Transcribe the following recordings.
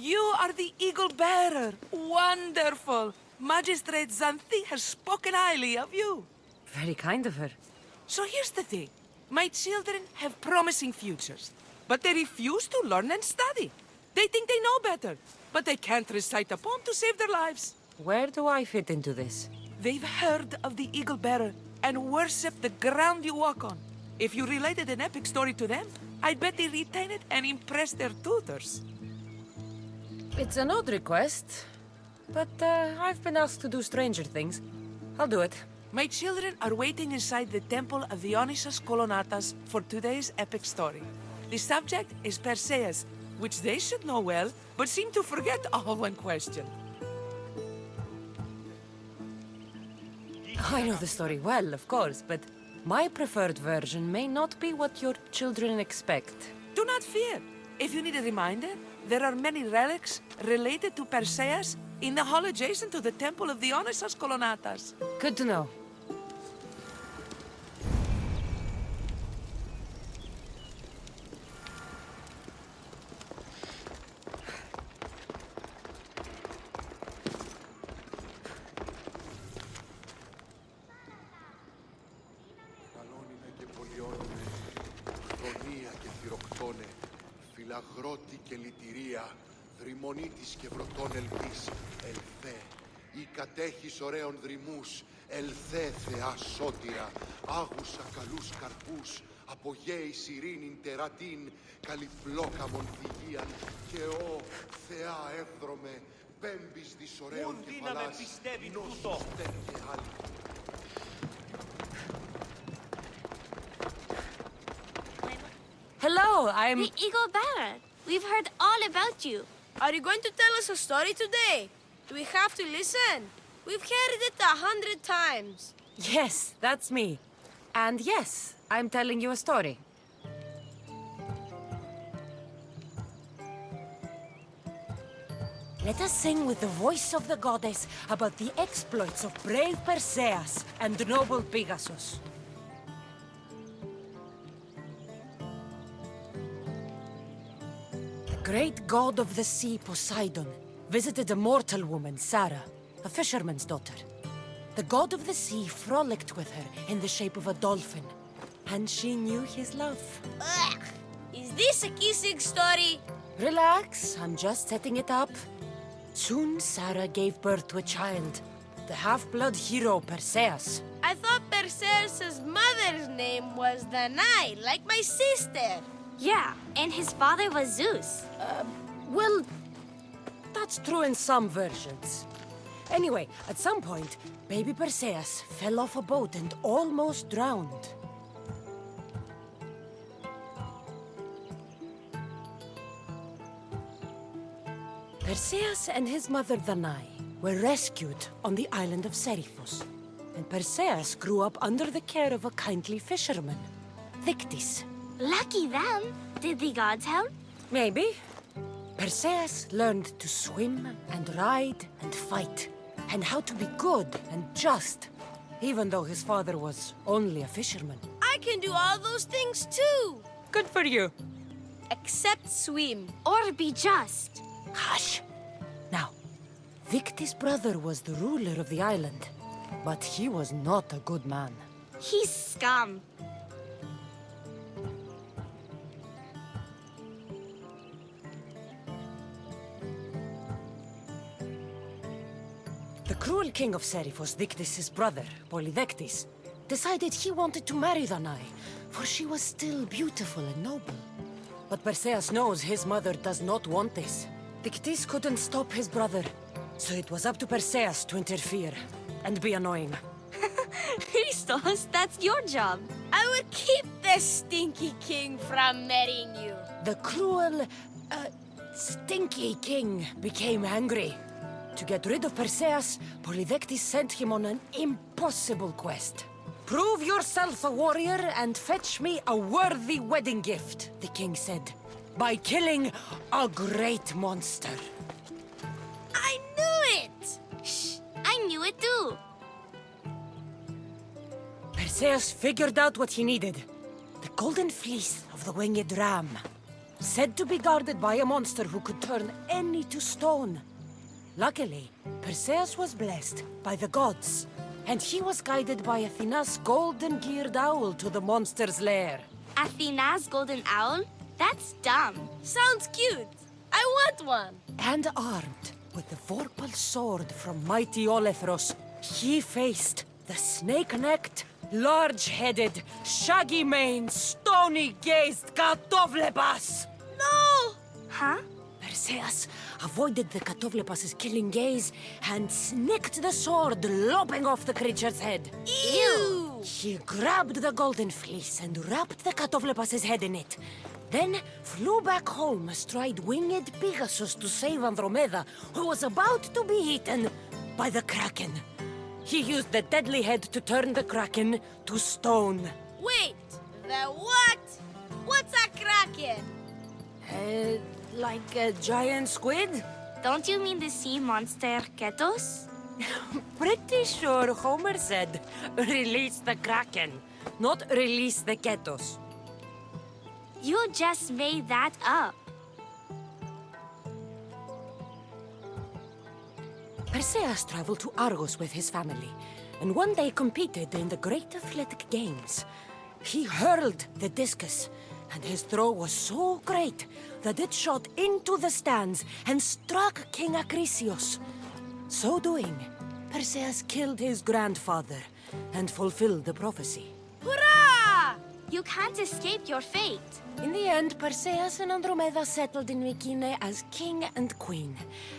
You are the eagle bearer. Wonderful. Magistrate Xanthi has spoken highly of you. Very kind of her. So here's the thing. My children have promising futures, but they refuse to learn and study. They think they know better, but they can't recite a poem to save their lives. Where do I fit into this? They've heard of the eagle bearer and worship the ground you walk on. If you related an epic story to them, I bet they retain it and impress their tutors. It's an odd request, but I've been asked to do stranger things. I'll do it. My children are waiting inside the temple of Dionysus Kolonatas for today's epic story. The subject is Perseus, which they should know well, but seem to forget all when questioned. I know the story well, of course, but my preferred version may not be what your children expect. Do not fear. If you need a reminder, there are many relics related to Perseus in the hall adjacent to the temple of Dionysus Kolonatas. Good to know. Αγρότη και λυτηρία, δρυμονίτης και βρωτών ελπίς, ελθέ. Ή κατέχεις ωραίων δρυμούς, ελθέ Θεά σώτηρα, άγουσα καλούς καρπούς, απογέης ειρήνην τερατήν, καλυφλόκαμον θυγίαν, και ω Θεά εύδρομε, πέμπης δις ωραίων κεφαλάς, νόσους τε και άλλη. Hello, I'm... The Eagle Bearer. We've heard all about you. Are you going to tell us a story today? Do we have to listen? We've heard it 100 times. Yes, that's me. And yes, I'm telling you a story. Let us sing with the voice of the goddess about the exploits of brave Perseus and noble Pegasus. The great god of the sea, Poseidon, visited a mortal woman, Sarah, a fisherman's daughter. The god of the sea frolicked with her in the shape of a dolphin, and she knew his love. Ugh! Is this a kissing story? Relax, I'm just setting it up. Soon Sarah gave birth to a child, the half-blood hero Perseus. I thought Perseus' mother's name was Danae, like my sister. Yeah, and his father was Zeus. Well, that's true in some versions. Anyway, at some point, baby Perseus fell off a boat and almost drowned. Perseus and his mother Danae were rescued on the island of Seriphos, and Perseus grew up under the care of a kindly fisherman, Dictys. Lucky them. Did the gods help? Maybe. Perseus learned to swim and ride and fight, and how to be good and just, even though his father was only a fisherman. I can do all those things too. Good for you. Except swim. Or be just? Hush. Now, Victis' brother was the ruler of the island, but he was not a good man. He's scum. The cruel king of Seriphos, Dictys' brother, Polydectes, decided he wanted to marry Danae, for she was still beautiful and noble. But Perseus knows his mother does not want this. Dictys couldn't stop his brother, so it was up to Perseus to interfere and be annoying. Christos, that's your job. I will keep the stinky king from marrying you. The cruel, stinky king became angry. To get rid of Perseus, Polydectes sent him on an impossible quest. Prove yourself a warrior and fetch me a worthy wedding gift, the king said, by killing a great monster. I knew it! Shh, I knew it too. Perseus figured out what he needed. The golden fleece of the winged ram. said to be guarded by a monster who could turn any to stone. Luckily, Perseus was blessed by the gods, and he was guided by Athena's golden-geared owl to the monster's lair. Athena's golden owl? That's dumb. Sounds cute. I want one. And armed with the Vorpal sword from mighty Olethros, he faced the snake-necked, large-headed, shaggy-maned, stony-gazed Katovlepas. No! Huh? Perseus avoided the Katovlepas's killing gaze and snicked the sword, lopping off the creature's head. Ew! He grabbed the golden fleece and wrapped the Katovlepas's head in it. Then flew back home astride winged Pegasus to save Andromeda, who was about to be eaten by the Kraken. He used the deadly head to turn the Kraken to stone. Wait, the what? What's a kraken? Like a giant squid? Don't you mean the sea monster Ketos? Pretty sure Homer said, release the Kraken, not release the Ketos. You just made that up. Perseus traveled to Argos with his family, and one day competed in the Great Athletic Games. He hurled the discus, and his throw was so great that it shot into the stands and struck King Acrisius. So doing, Perseus killed his grandfather and fulfilled the prophecy. Hurrah! You can't escape your fate. In the end, Perseus and Andromeda settled in Mycenae as king and queen,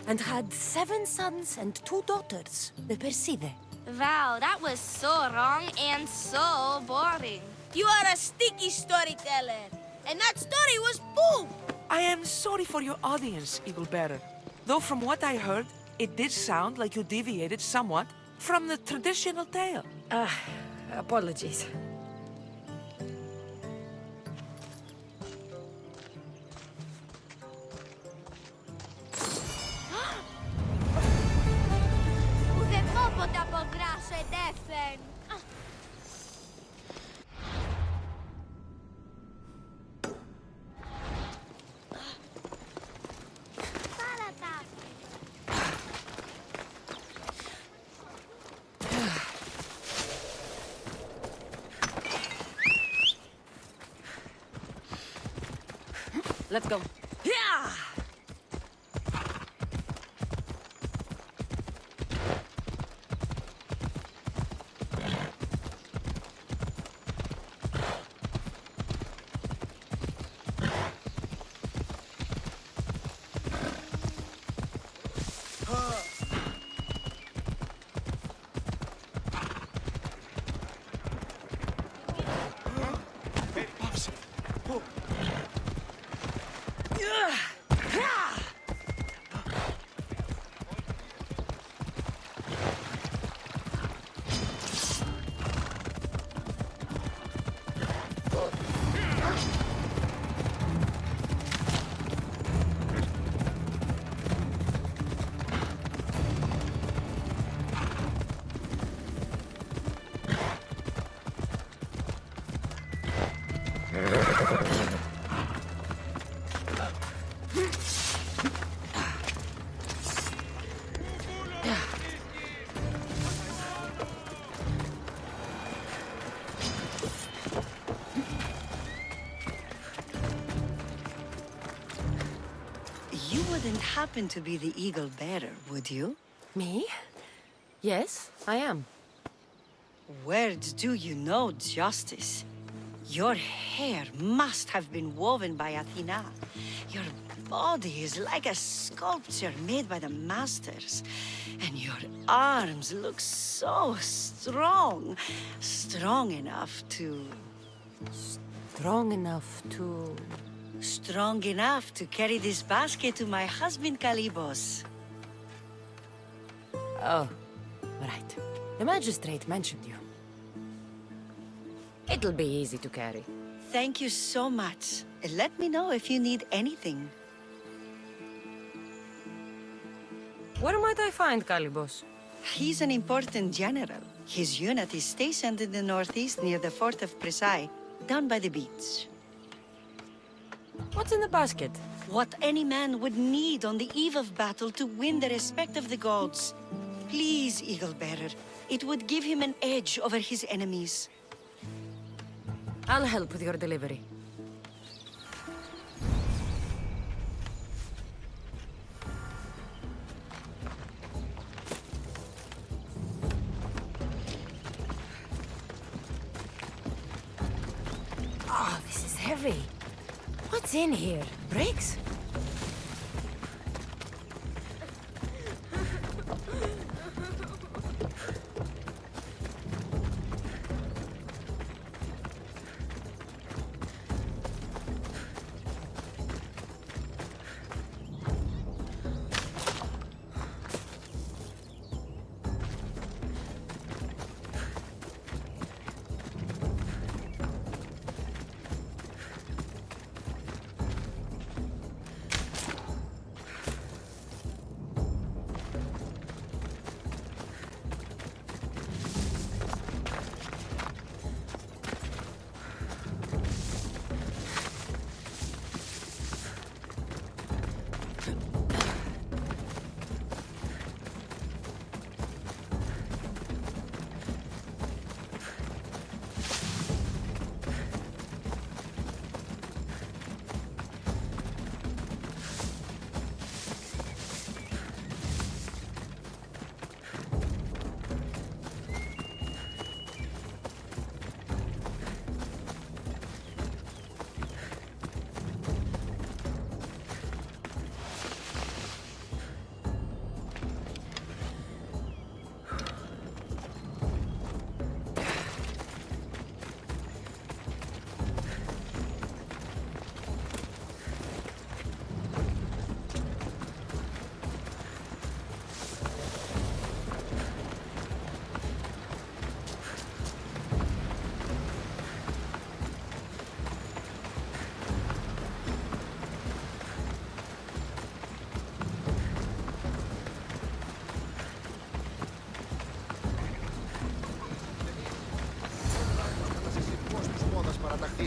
and had 7 sons and 2 daughters, the Perside. Wow, that was so wrong and so boring. You are a sticky storyteller. And that story was poop! I am sorry for your audience, Eagle Bearer. Though from what I heard, it did sound like you deviated somewhat from the traditional tale. Apologies. Ούτε πόποτε από γράσο εντέφεν. Let's go. Yeah! You wouldn't happen to be the eagle bearer, would you? Me? Yes, I am. Where do you know justice? Your hair must have been woven by Athena. Your body is like a sculpture made by the masters. And your arms look so strong. Strong enough to... Strong enough to... Strong enough to carry this basket to my husband Kalybos. Oh, right. The magistrate mentioned you. It'll be easy to carry. Thank you so much. Let me know if you need anything. Where might I find Kalybos? He's an important general. His unit is stationed in the northeast near the fort of Presai, down by the beach. What's in the basket? What any man would need on the eve of battle to win the respect of the gods. Please, Eagle Bearer. It would give him an edge over his enemies. I'll help with your delivery. Oh, this is heavy. What's in here? Bricks?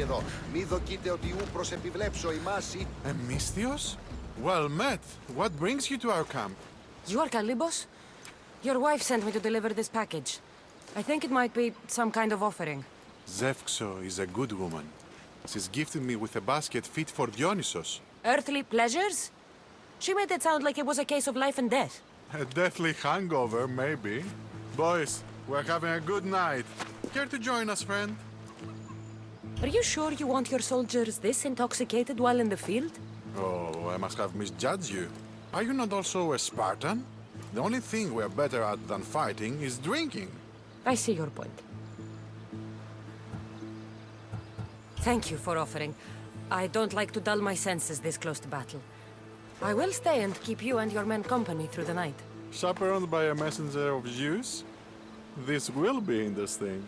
Εδώ. Μη δοκείτε ότι ου προσεπιβλέψω ημάση. Misthios? Well met. What brings you to our camp? You are Kalibos? Your wife sent me to deliver this package. I think it might be some kind of offering. Zevxo is a good woman. She's gifted me with a basket fit for Dionysos. Earthly pleasures? She made it sound like it was a case of life and death. A deathly hangover, maybe. Boys, we're having a good night. Care to join us, friend? Are you sure you want your soldiers this intoxicated while in the field? Oh, I must have misjudged you. Are you not also a Spartan? The only thing we're better at than fighting is drinking. I see your point. Thank you for offering. I don't like to dull my senses this close to battle. I will stay and keep you and your men company through the night. Chaperoned by a messenger of Zeus? This will be interesting.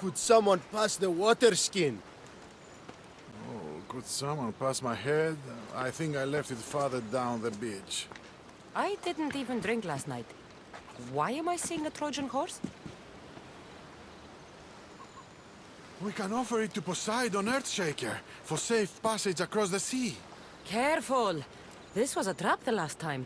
Could someone pass the water skin? Oh, could someone pass my head? I think I left it farther down the beach. I didn't even drink last night. Why am I seeing a Trojan horse? We can offer it to Poseidon Earthshaker for safe passage across the sea. Careful! This was a trap the last time.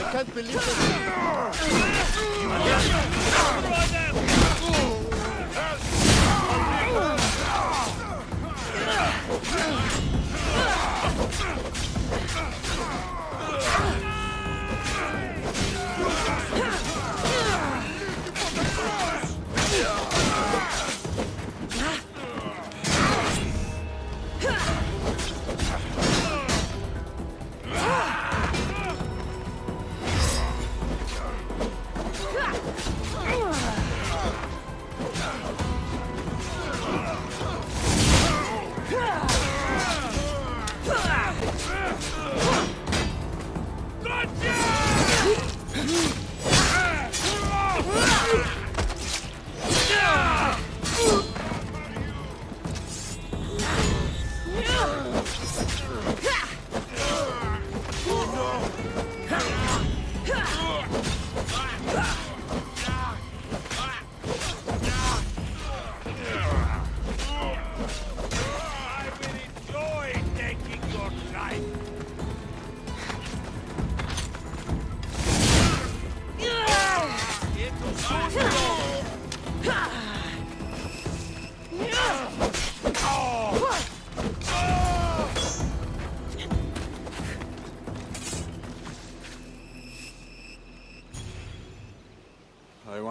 I can't believe it.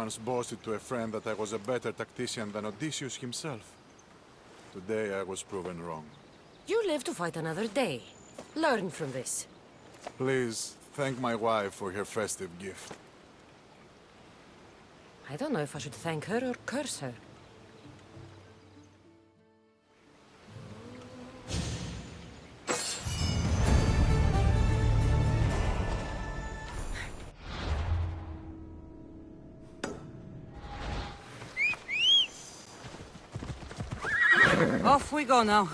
once boasted to a friend that I was a better tactician than Odysseus himself. Today I was proven wrong. You live to fight another day. Learn from this. Please, thank my wife for her festive gift. I don't know if I should thank her or curse her. Off we go now.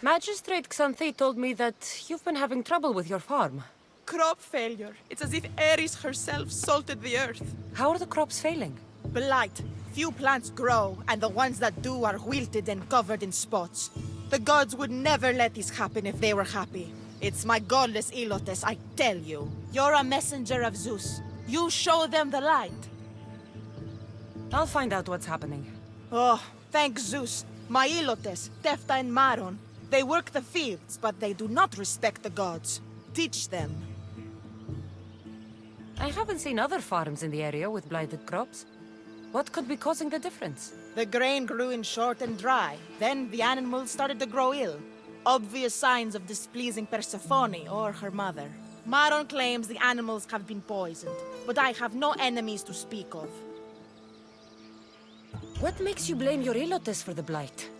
Magistrate Xanthi told me that you've been having trouble with your farm. Crop failure. It's as if Ares herself salted the earth. How are the crops failing? Blight. Few plants grow, and the ones that do are wilted and covered in spots. The gods would never let this happen if they were happy. It's my godless Ilotes, I tell you. You're a messenger of Zeus. You show them the light. I'll find out what's happening. Oh, thank Zeus. My Ilotes, Tefta and Maron. They work the fields, but they do not respect the gods. Teach them. I haven't seen other farms in the area with blighted crops. What could be causing the difference? The grain grew in short and dry. Then the animals started to grow ill. Obvious signs of displeasing Persephone or her mother. Maron claims the animals have been poisoned, but I have no enemies to speak of. What makes you blame your Ilotes for the blight?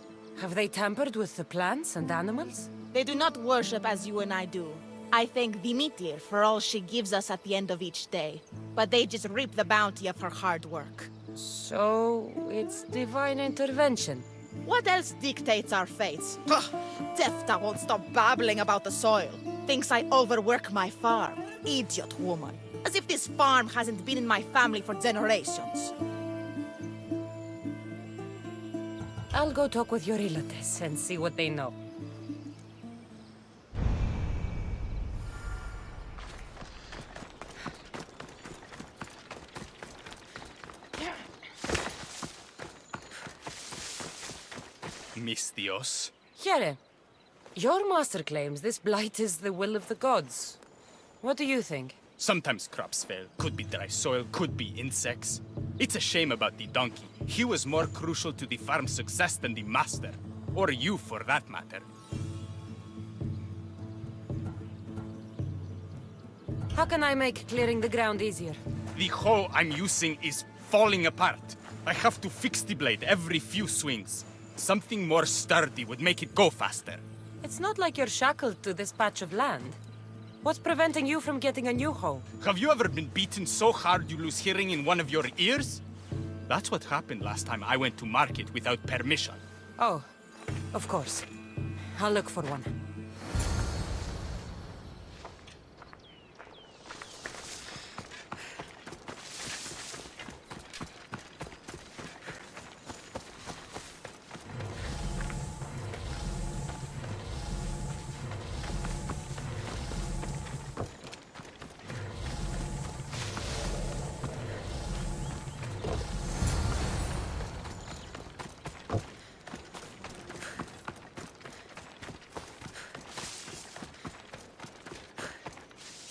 Have they tampered with the plants and animals? They do not worship as you and I do. I thank Demeter for all she gives us at the end of each day, but they just reap the bounty of her hard work. So, it's divine intervention. What else dictates our fates? Ugh, Tefta won't stop babbling about the soil. Thinks I overwork my farm. Idiot woman. As if this farm hasn't been in my family for generations. I'll go talk with your Ilotes and see what they know. Mistios. Here, your master claims this blight is the will of the gods. What do you think? Sometimes crops fail. Could be dry soil, could be insects. It's a shame about the donkey. He was more crucial to the farm's success than the master. Or you, for that matter. How can I make clearing the ground easier? The hoe I'm using is falling apart. I have to fix the blade every few swings. Something more sturdy would make it go faster. It's not like you're shackled to this patch of land. What's preventing you from getting a new hoe? Have you ever been beaten so hard you lose hearing in one of your ears? That's what happened last time I went to market without permission. Oh, of course. I'll look for one.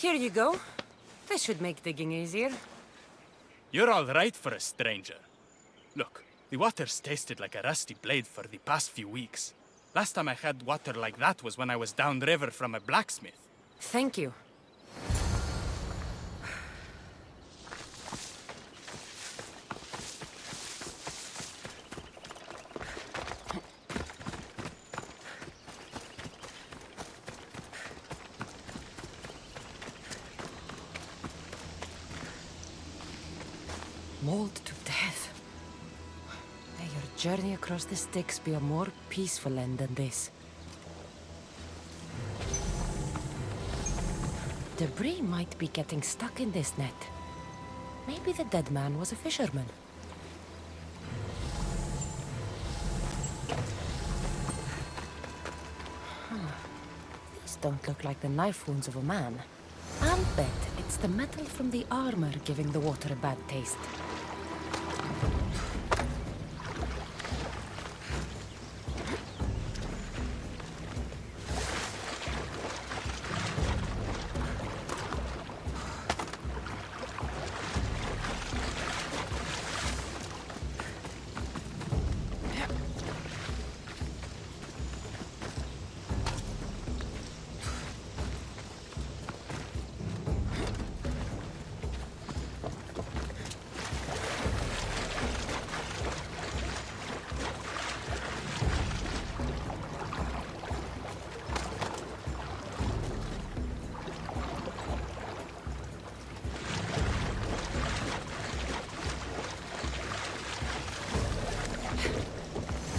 Here you go. This should make digging easier. You're all right for a stranger. Look, the water's tasted like a rusty blade for the past few weeks. Last time I had water like that was when I was downriver from a blacksmith. Thank you. Mauled to death. May your journey across the Styx be a more peaceful end than this. Debris might be getting stuck in this net. Maybe the dead man was a fisherman. These don't look like the knife wounds of a man. I'll bet it's the metal from the armor giving the water a bad taste.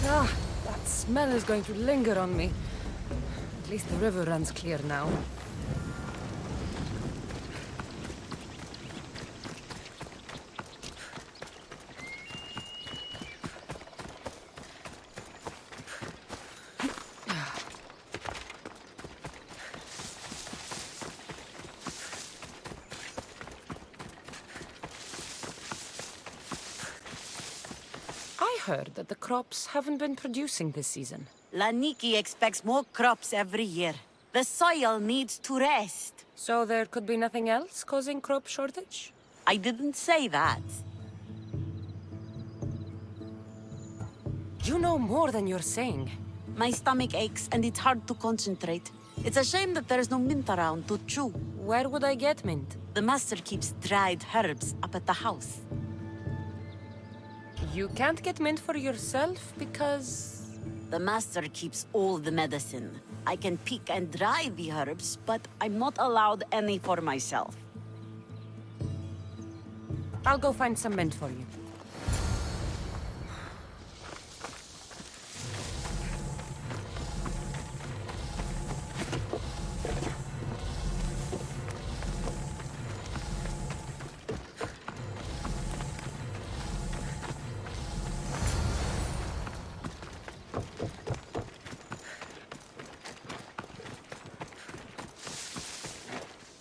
Ah, that smell is going to linger on me. At least the river runs clear now. I heard that the crops haven't been producing this season. Laniki expects more crops every year. The soil needs to rest. So there could be nothing else causing crop shortage? I didn't say that. You know more than you're saying. My stomach aches and it's hard to concentrate. It's a shame that there's no mint around to chew. Where would I get mint? The master keeps dried herbs up at the house. You can't get mint for yourself because... The master keeps all the medicine. I can pick and dry the herbs, but I'm not allowed any for myself. I'll go find some mint for you.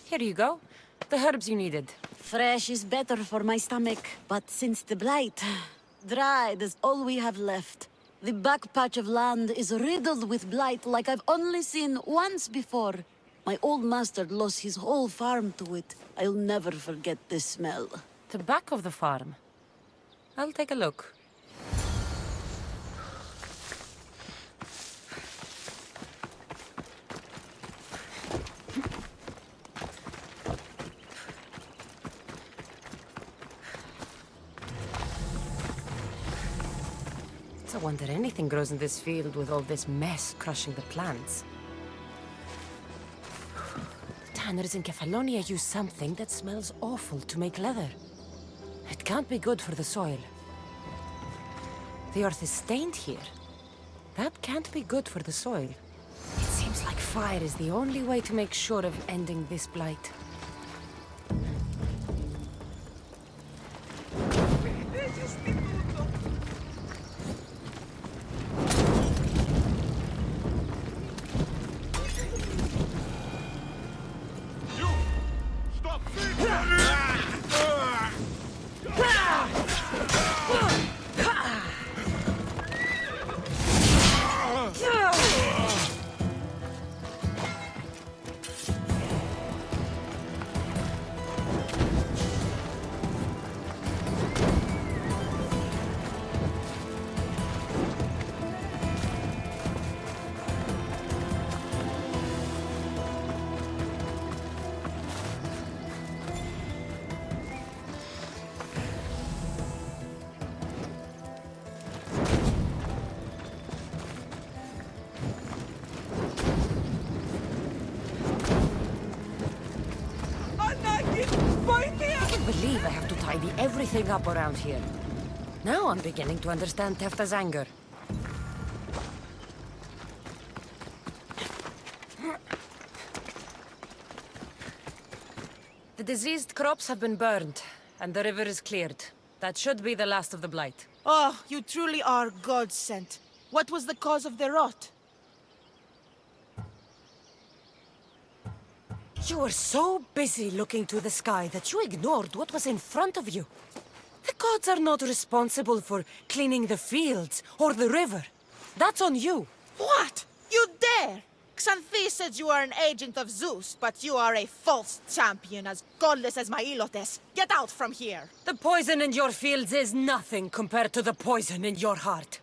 Here you go. The herbs you needed. Fresh is better for my stomach, but since the blight, dried is all we have left. The back patch of land is riddled with blight like I've only seen once before. My old master lost his whole farm to it. I'll never forget this smell. The back of the farm. I'll take a look. I wonder anything grows in this field with all this mess crushing the plants. Tanners in Kefalonia use something that smells awful to make leather. It can't be good for the soil. The earth is stained here. That can't be good for the soil. It seems like fire is the only way to make sure of ending this blight. everything up around here. Now I'm beginning to understand Tefta's anger. The diseased crops have been burned, and the river is cleared. That should be the last of the blight. Oh, you truly are God-sent. What was the cause of the rot? You were so busy looking to the sky that you ignored what was in front of you. The gods are not responsible for cleaning the fields or the river. That's on you. What? You dare? Xanthi said you are an agent of Zeus, but you are a false champion as godless as my Ilotes. Get out from here! The poison in your fields is nothing compared to the poison in your heart.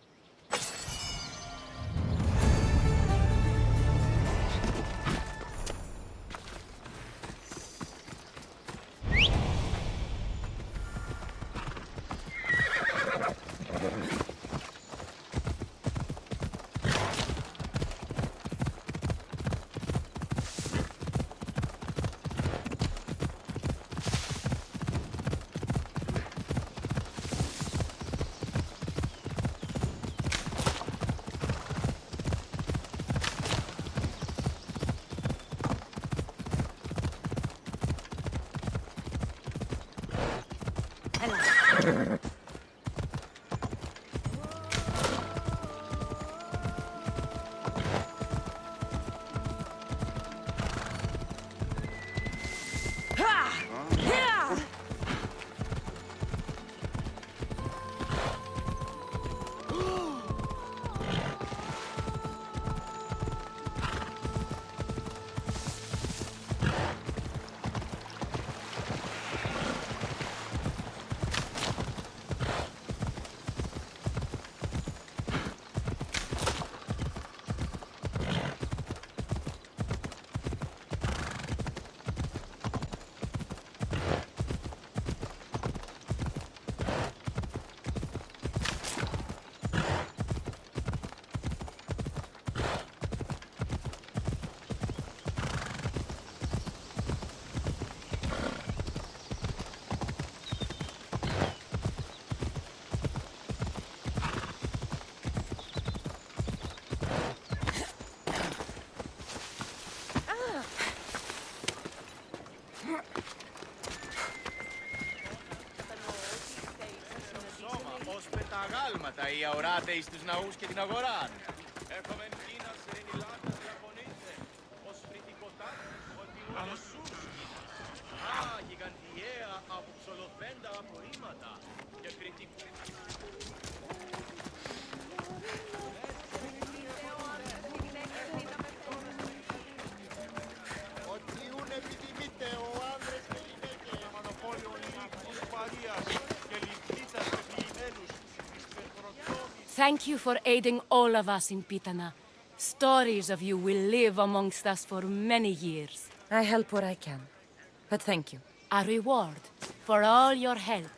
Τα ιαωράτε εις τους ναούς και την αγορά. Έχουμε κίνας ερηνιλάτας Ιαπωνίτε, ως φρυτικοτά, ότι ουρανοσούς. Α, γιγαντιαία από ψολοφέντα απορρίμματα και κριτικού. Ότι ούν επιδημείτε ο άνδρες και γυναίκες. Ένα μονοπόλιο λύκους παρείας και λυκίτας και ποιημένους. Thank you for aiding all of us in Pitana. Stories of you will live amongst us for many years. I help where I can. But thank you. A reward for all your help.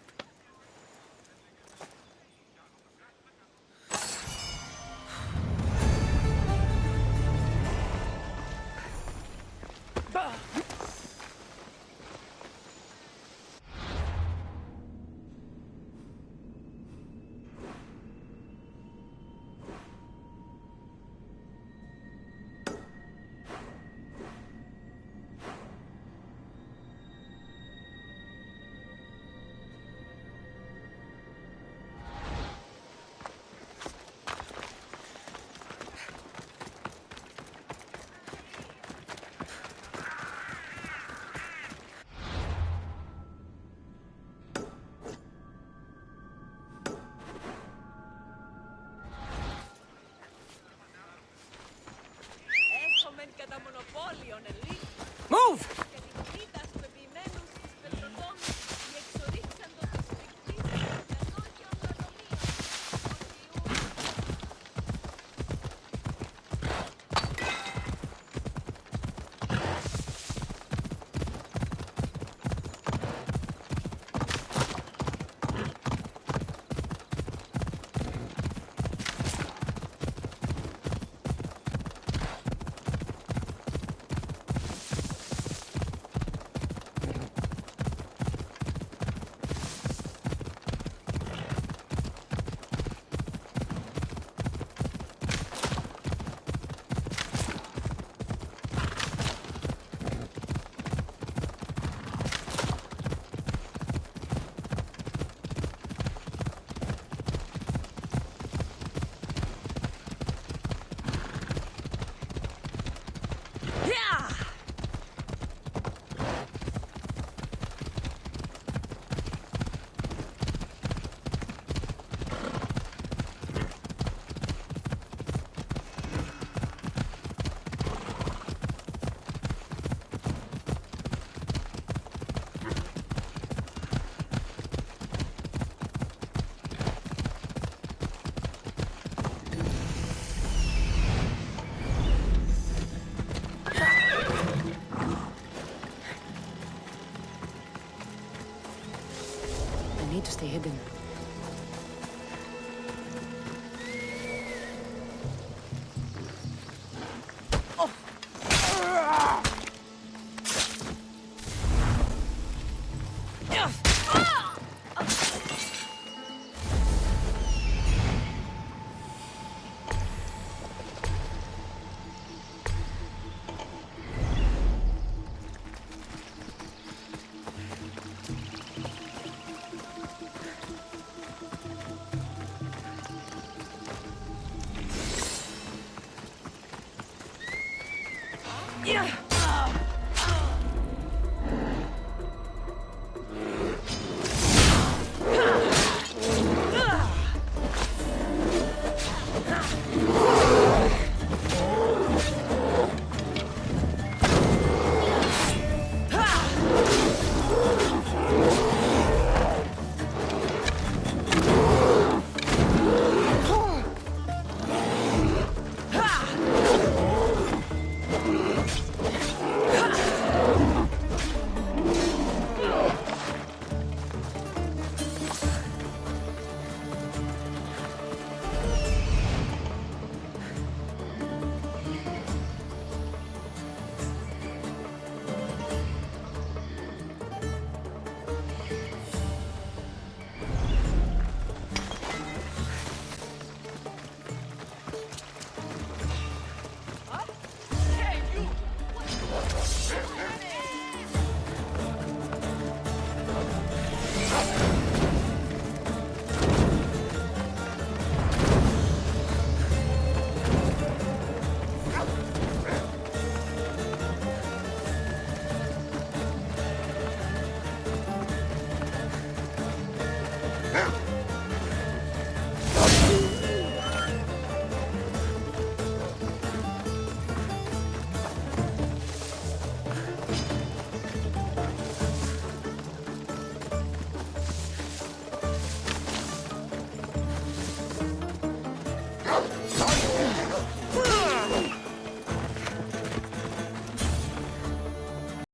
Now,